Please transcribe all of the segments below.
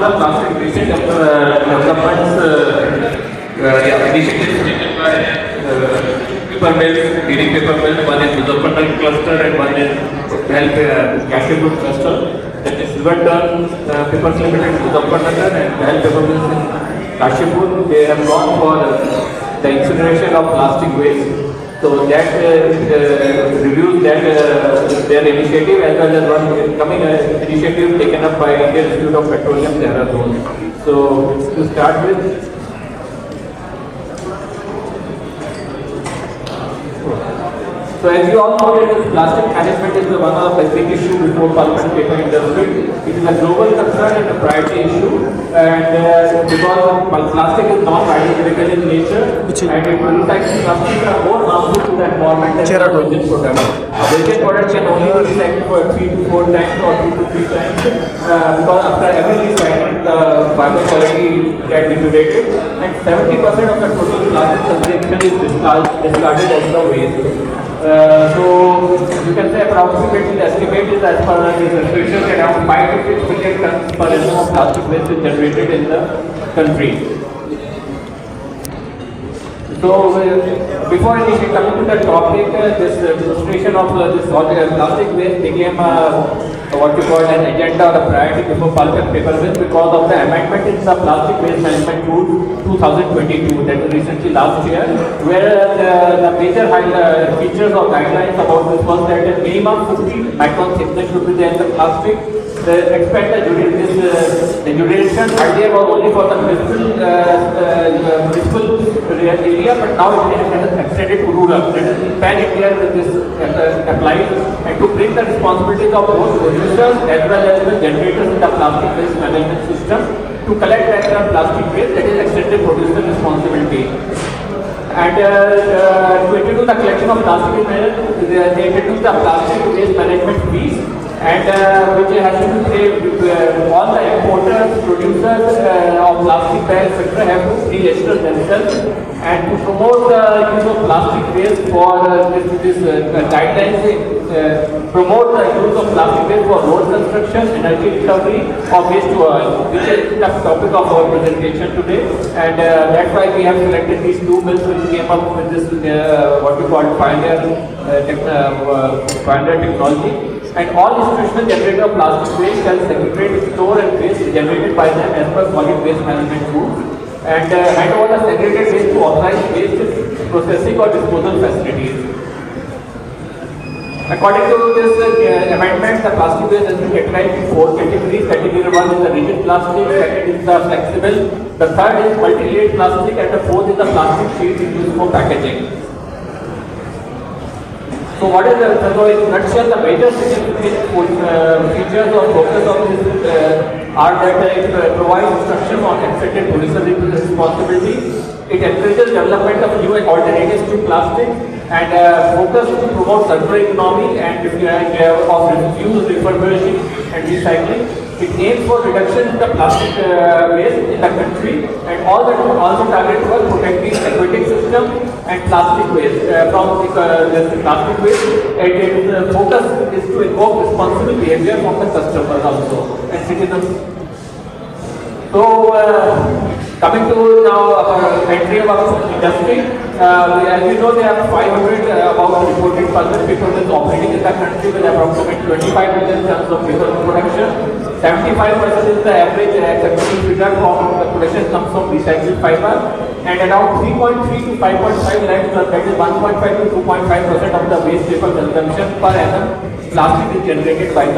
Plastic recent developments, initiatives taken by paper mills, leading paper mills. One is Muzaffarnagar cluster and one is Kashipur cluster. That is Silverton Papers Limited, Muzaffarnagar, and Behel Paper Mills in Kashipur. They have gone for the incineration of plastic waste. So that reviews that their initiative as well as one coming initiative taken up by Indian Institute of Petroleum, Dehradun. So to start with, so as you all know, that plastic management is one of the big issue before pulp and paper industry. It is a global concern and a priority issue, and because plastic is non-biodegradable in nature, and it will actually plastics are more harmful to the environment than virgin products. Virgin products can only be recycled for 3 to 4 times or 2 to 3 times, because after every recycling, the fiber quality gets degraded, and 70% of the total plastic consumption is discarded as the waste. So you can say approximately the estimate is as per the research around 5 to 6 million tons per annum of plastic waste is generated in the country. So before initially coming to the topic, this demonstration of this plastic waste became what you call an agenda or a priority before pulp and paper mills because of the amendment in the Plastic Waste Management Rule 2022 that was recently last year, where the major features or guidelines about this was that a minimum 50 micron thickness should be there in the plastic. Expect the duration earlier was only for the municipal area, but now it has extended to rural. That is in pan India this applies, and to bring the responsibilities of both producers as well as the generators in the plastic waste management system to collect the plastic waste, that is extended producer responsibility. And to introduce the collection of plastic waste, they introduced the plastic waste management fees, and which has to say all the importers, producers of plastic bags, etc. have to re-register themselves, and to promote the use of plastic waste for this guidelines promote the use of plastic waste for road construction, energy recovery, or waste to oil, which is the topic of our presentation today. And that's why we have selected these two mills which came up with this what we call pioneer technology. And all institutional generator of plastic waste shall segregate, store and waste generated by them as per solid waste management rules, and hand over the segregated waste to authorized waste processing or disposal facilities. According to this amendment, the plastic waste has been categorized in 4 categories. Category 1 is the rigid plastic, second is the flexible, the third is multi-layered plastic, and the fourth is the plastic sheet used for packaging. So what is the, so in nutshell, the major features or focus of this are that it provides instructions on accepted producer responsibility. It encourages development of new alternatives to plastic, and focus to promote circular economy and of reuse, refurbishing and recycling. It aims for reduction in the plastic waste in the country, and also target for protecting aquatic system and plastic waste from this plastic waste. And its focus is to invoke responsible behavior from the customers also and citizens. So coming to now our entry of our industry, as you know, there are 500 about reported pulp paper mills operating in the country with approximately 25 million tons of paper production. 75% is the average acceptable figure from the production comes from recycled fiber, and around 3.3 to 5.5 lakhs, that is 1.5 to 2.5% of the waste paper consumption per annum plastic is generated by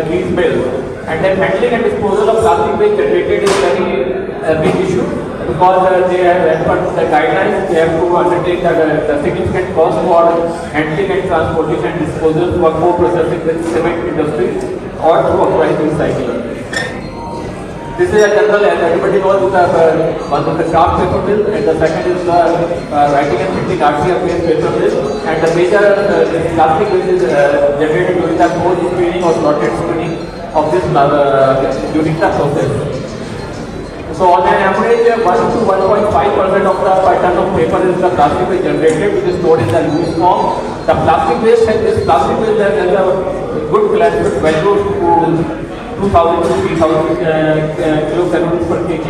these mills. And then handling and disposal of plastic waste generated is very big issue, because they have, as per the guidelines, they have to undertake the significant cost for handling and transportation and disposal for co-processing with cement industries or through authorized recycling. This is a general, as everybody knows, one of the craft paper mill, and the second is the writing and printing RCF-based paper mill, and the major plastic waste is generated during the cold screening or slotted screening of this during the process. So on an average, 1 to 1.5% of the per ton of paper is the plastic waste generated, which is stored in the loose form. The plastic waste, and this plastic waste has a good calorific value to 2000 to 3000 kilocalories per kg.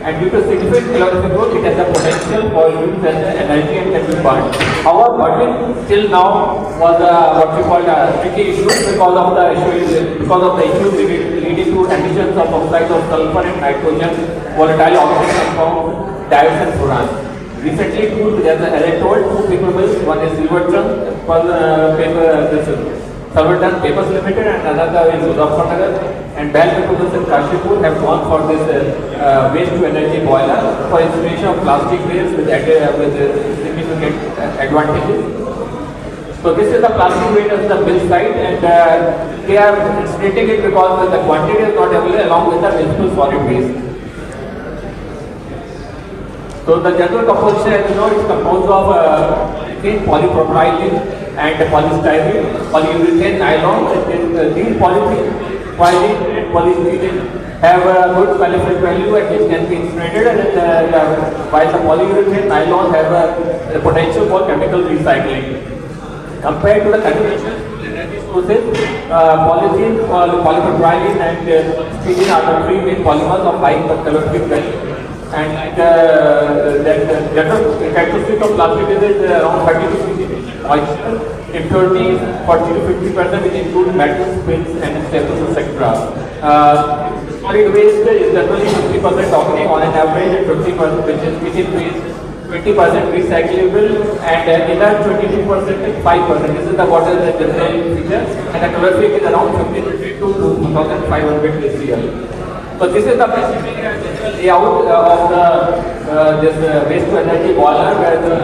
And due to significant calorific growth, it has the potential for use as energy and can be burned. However, burning till now was what we call a tricky issue because of the issues leading to emissions of oxides of sulfur and nitrogen, volatile organic compounds, dioxin and furan. Recently, as I told, two paper mills, one is Silverton, Silverton Papers Limited, and another is Muzaffarnagar, and Bell Petroleum in Kashipur have gone for this waste to energy boiler for installation of plastic waste with significant advantages. So this is the plastic waste at the mill site, and they are incinerating it because the quantity is not available along with the municipal solid waste. So the general composition, as you know, is composed of polypropylene and polystyrene, polyurethane, nylon. These polypropylene and polyurethane have a good calorific value and which can be incinerated, and while the polyurethane, nylon have a potential for chemical recycling. Compared to the conventional energy sources, polythene, polypropylene and styrene are the three main polymers of high calorific value. And the general characteristic of plastic is around 30 to 60% moisture, impurities 40 to 50%, which include metals, spins, and staples, etc. Solid waste is generally 50% organic on an average, and 50% which is waste, 20% recyclable, and inner 22% and 5%. This is the water the general feature, and the calorific is around 15 to 2500 kcal. So this is the basic layout of this waste to energy boiler, where this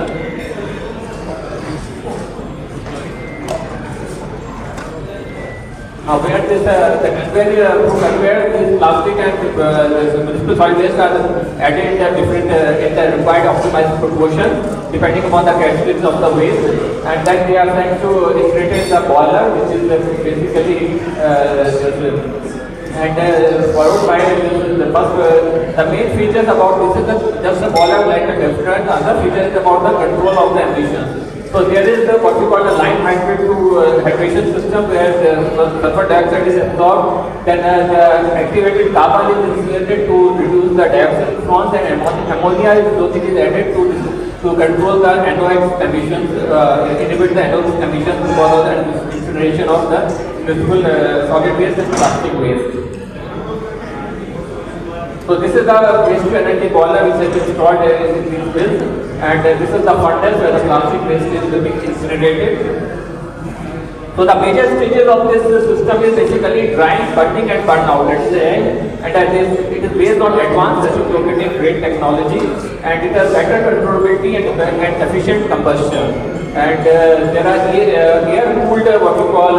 plastic and this municipal solid waste are added in the required optimized proportion depending upon the characteristics of the waste, and then they are sent to integrate in the boiler, which is basically followed by the main features about this is just a boiler like a different. Other feature is about the control of the emissions. So there is what we call a line hydrate to hydration system, where the sulfur dioxide is absorbed, then the activated carbon is insulated to reduce the dioxide response, and ammonia is added to control the NOx emissions, inhibit the NOx emissions because of the incineration of the municipal solid waste and plastic waste. So this is the waste to energy boiler which has been stored in these bins, and this is the furnace where the plastic waste is being incinerated. So the major stages of this system is basically drying, burning, and burn out. That is the end, and it is based on advanced reciprocating rate technology, and it has better controllability and efficient combustion. And there are air-cooled what we call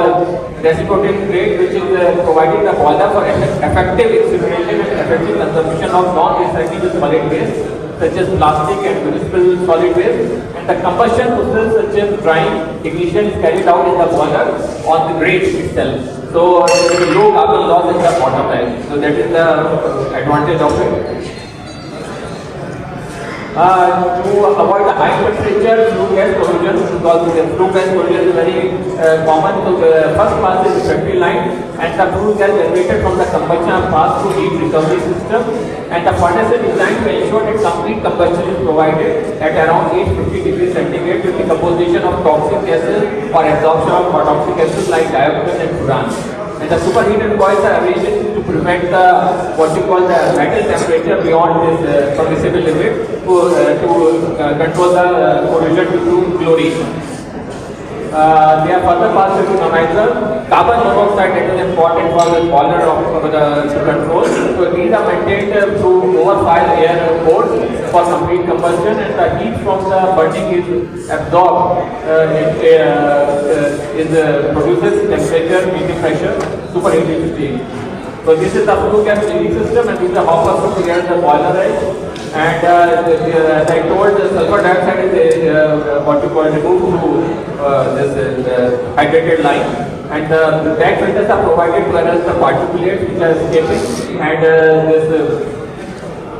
reciprocating rate, which is providing the boiler for effective incineration and effective consumption of non-recyclable solid waste, such as plastic and municipal solid waste. And the combustion process, such as drying, ignition is carried out in the boiler on the grate itself. So there is low carbon loss in the bottom line. So that is the advantage of it. To avoid the high temperature flue gas corrosion, because the flue gas corrosion is very common. So the first pass is the factory line, and the flue gas generated from the combustion pass through heat recovery system, and the furnace is designed to ensure that complete combustion is provided at around 850 degrees centigrade with the composition of toxic gases or absorption of toxic gases like dioxin and furan. And the superheated coils are arranged to prevent the what we call the metal temperature beyond this permissible limit to control the corrosion due to chlorine. They are further passed to ionizer. Carbon monoxide, that is important for the boiler to control. So these are maintained through oversized air pores for complete combustion, and the heat from the burning is absorbed. Produces temperature, medium pressure, superheated steam. So this is the flue gas cleaning system, and this is the hopper to clear the boiler edge. And as I told, the sulfur dioxide is what you call removed through this hydrated line, and the bag filters are provided to arrest the particulates which are escaping, and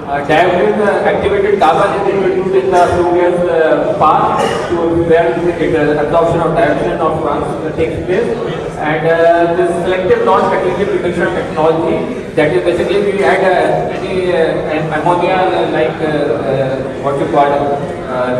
Diaphragm activated carbon is introduced in the flue gas path to where absorption of dioxin of takes place. And this selective non-catalytic reduction technology, that is basically we add any ammonia like what you call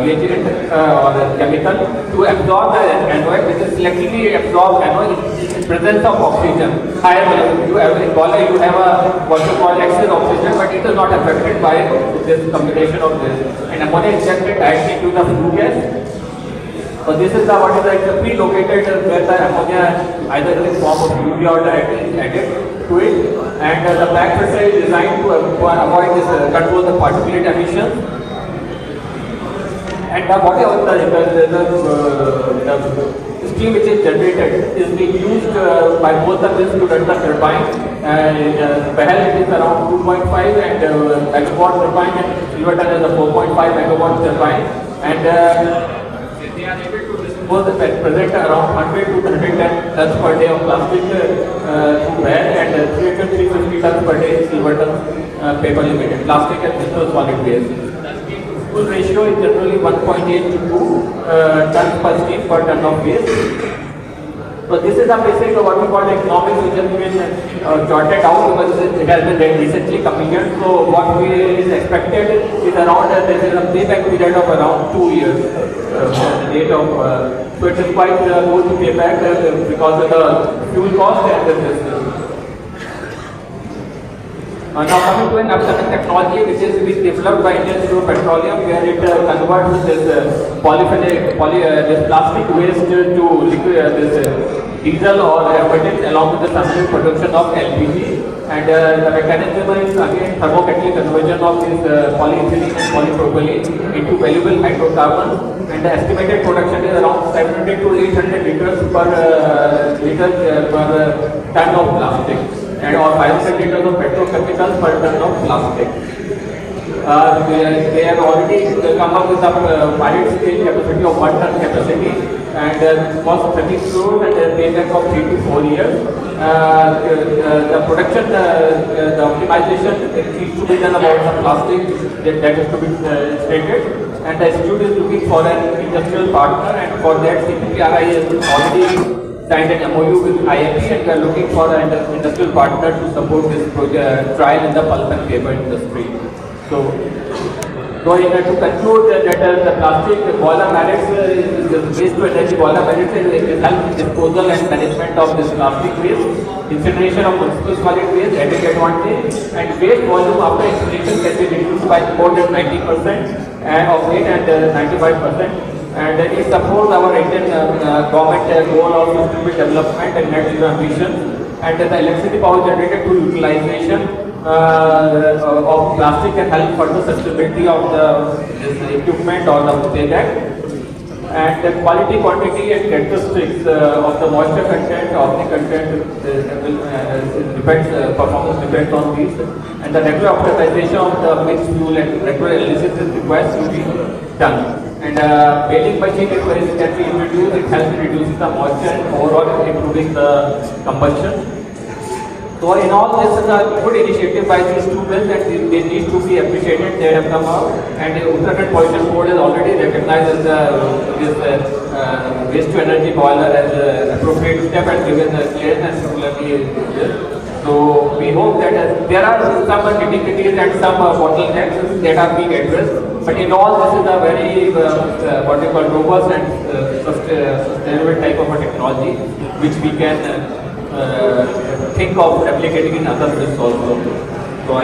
reagent or chemical to absorb the anode, which is selectively absorb anode in presence of oxygen. Higher level, you have in boiler you have a what you call excess oxygen, but it is not affected by this combination of this. And ammonia is injected directly into the flue gas. So this is the what is like the pre-located where the ammonia either in the form of urea or directly added to it, and the back filter is designed to avoid this control the particulate emissions. And whatever the steam which is generated is being used by both of this to run the turbine. Behel it is around 2.5 and megawatt turbine, and Silverton is a 4.5 megawatt turbine, and they are able to dispose the present around 100 to 110 tons per day of plastic to Behel, and 300 to 350 tons per day Silverton paper limited plastic and viscous solid waste. Full ratio is generally 1.8 to 2 tons per steam per ton of waste. So this is a basic what we call economics, which has been jotted out because it has been recently commissioned. So what is expected is around there is a payback period of around 2 years from the date of. So it is quite good to pay back because of the fuel cost and the business. Now coming to an upcoming technology which is being developed by Indian Institute of Petroleum, where it converts this this plastic waste to liquid, this diesel or butane along with the subsequent production of LPG. And the mechanism is again thermocatalytic conversion of this polyethylene and polypropylene into valuable hydrocarbons. And the estimated production is around 700 to 800 liters per ton of plastic, and or 500 liters of petrochemicals per ton of plastic. They have already come up with a pilot scale capacity of 1 ton capacity, and cost 30 crores and a payback of 3 to 4 years. The production, the optimization needs to be done about some plastic that is to be stated, and the institute is looking for an industrial partner, and for that CPPRI has already signed an MOU with IIT, and we are looking for an industrial partner to support this project, trial in the pulp and paper industry. So to conclude that the plastic boiler pellets the waste to energy boiler pellets is help disposal and management of this plastic waste, incineration of municipal solid waste, added advantage, and waste volume after incineration can be reduced by more than 90% of it and 95%. And it supports our Indian government goal of sustainable development and net zero ambition. And the electricity power generated through utilization of plastic can help further sustainability of this equipment or the payback. And the quality, quantity, and characteristics of the moisture content of the content performance depends on these. And the regular optimization of the mixed fuel and regular analysis is required to be done. And baling machine can be introduced. It helps in reducing the moisture and overall improving the combustion. So in all, this is a good initiative by these two bills, and they need to be appreciated. They have come out, and the Uttarakhand Pollution Board has already recognized this waste to energy boiler as an appropriate step and given clearance similarly. So we hope that there are some nitty-gritties and some bottlenecks that are being addressed. But in all, this is a very what we call robust and sustainable type of a technology which we can think of replicating in other fields also. So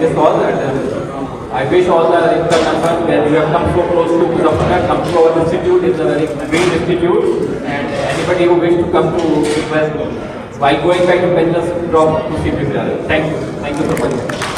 this all, and I wish all the international where you have come so close to Muzaffarnagar, come to our institute. It's a very great institute, and anybody who wish to come to invest by going back to business, drop to CPPR. Thank you so much.